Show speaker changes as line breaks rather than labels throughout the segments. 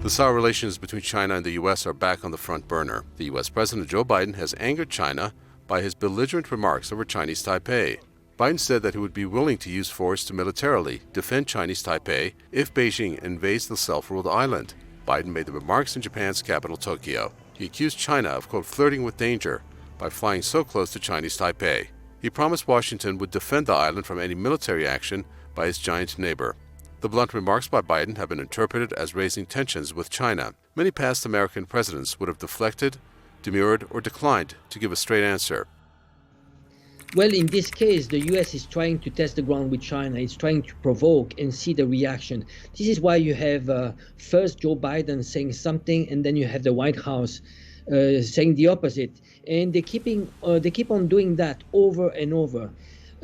The sour relations between China and the U.S. are back on the front burner. The U.S. President Joe Biden has angered China by his belligerent remarks over Chinese Taipei. Biden said that he would be willing to use force to militarily defend Chinese Taipei if Beijing invades the self-ruled island. Biden made the remarks in Japan's capital, Tokyo. He accused China of, quote, flirting with danger by flying so close to Chinese Taipei. He promised Washington would defend the island from any military action by its giant neighbor. The blunt remarks by Biden have been interpreted as raising tensions with China. Many past American presidents would have deflected, demurred, or declined to give a straight answer.
Well, in this case, the U.S. is trying to test the ground with China. It's trying to provoke and see the reaction. This is why you have first Joe Biden saying something, and then you have the White House saying the opposite. And they keep on doing that over and over.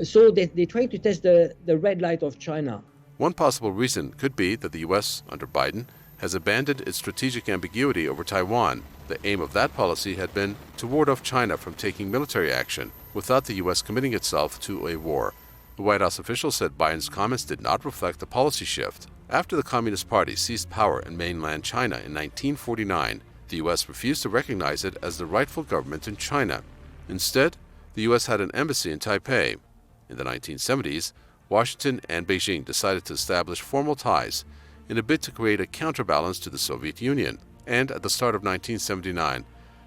So they're trying to test the red light of China.
One possible reason could be that the U.S., under Biden, has abandoned its strategic ambiguity over Taiwan. The aim of that policy had been to ward off China from taking military action without the U.S. committing itself to a war. The White House official said Biden's comments did not reflect a policy shift. After the Communist Party seized power in mainland China in 1949, the U.S. refused to recognize it as the rightful government in China. Instead, the U.S. had an embassy in Taipei. In the 1970s, Washington and Beijing decided to establish formal ties in a bid to create a counterbalance to the Soviet Union. And at the start of 1979,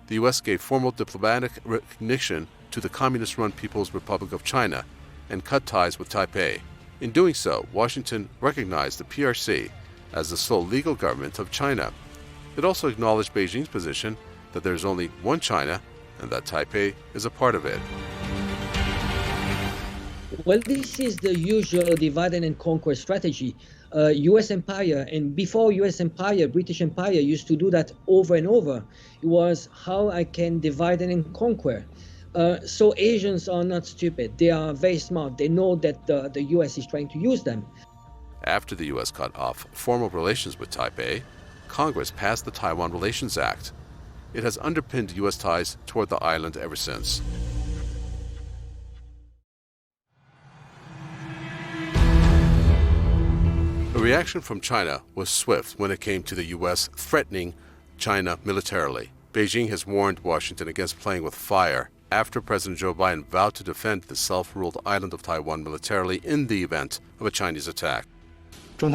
the U.S. gave formal diplomatic recognition to the communist-run People's Republic of China and cut ties with Taipei. In doing so, Washington recognized the PRC as the sole legal government of China. It also acknowledged Beijing's position that there is only one China and that Taipei is a part of it.
Well, this is the usual divide and conquer strategy. U.S. Empire, and before U.S. Empire, British Empire used to do that over and over. It was how I can divide and conquer. So Asians are not stupid. They are very smart. They know that the U.S. is trying to use them.
After the U.S. cut off formal relations with Taipei, Congress passed the Taiwan Relations Act. It has underpinned U.S. ties toward the island ever since. The reaction from China was swift when it came to the U.S. threatening China militarily. Beijing has warned Washington against playing with fire after President Joe Biden vowed to defend the self-ruled island of Taiwan militarily in the event of a Chinese attack.
We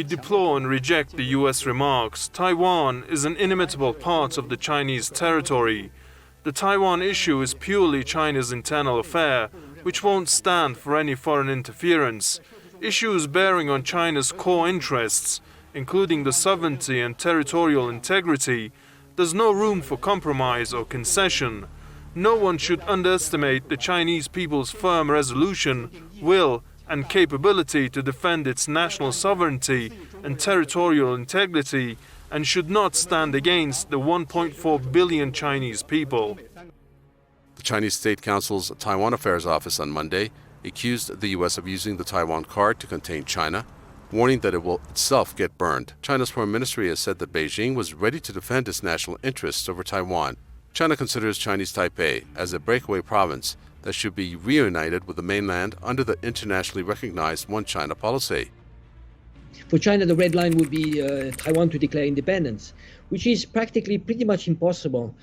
deplore and reject the U.S. remarks. Taiwan is an inimitable part of the Chinese territory. The Taiwan issue is purely China's internal affair, which won't stand for any foreign interference. Issues bearing on China's core interests, including the sovereignty and territorial integrity, there's no room for compromise or concession. No one should underestimate the Chinese people's firm resolution, will, and capability to defend its national sovereignty and territorial integrity, and should not stand against the 1.4 billion Chinese people.
The Chinese State Council's Taiwan Affairs Office on Monday accused the U.S. of using the Taiwan card to contain China, warning that it will itself get burned. China's foreign ministry has said that Beijing was ready to defend its national interests over Taiwan. China considers Chinese Taipei as a breakaway province that should be reunited with the mainland under the internationally recognized One China policy.
For China, the red line would be Taiwan to declare independence, which is practically pretty much impossible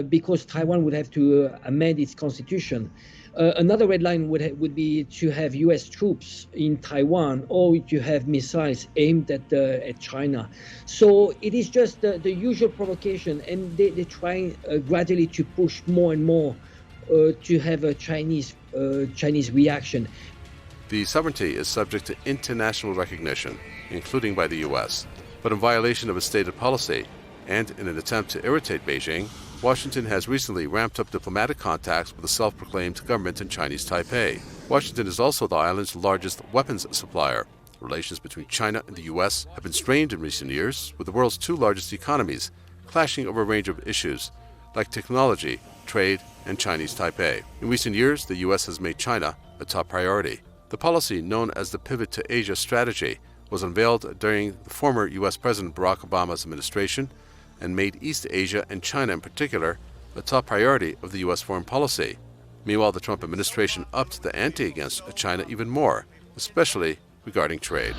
because Taiwan would have to amend its constitution. Another red line would be to have U.S. troops in Taiwan or to have missiles aimed at China. So it is just the usual provocation, and they're trying gradually to push more and more to have a Chinese reaction.
The sovereignty is subject to international recognition, including by the U.S. But in violation of its stated policy, and in an attempt to irritate Beijing, Washington has recently ramped up diplomatic contacts with the self-proclaimed government in Chinese Taipei. Washington is also the island's largest weapons supplier. Relations between China and the U.S. have been strained in recent years, with the world's two largest economies clashing over a range of issues like technology, trade, and Chinese Taipei. In recent years, the U.S. has made China a top priority. The policy known as the Pivot to Asia strategy was unveiled during the former U.S. President Barack Obama's administration and made East Asia and China in particular a top priority of the U.S. foreign policy. Meanwhile, the Trump administration upped the ante against China even more, especially regarding trade.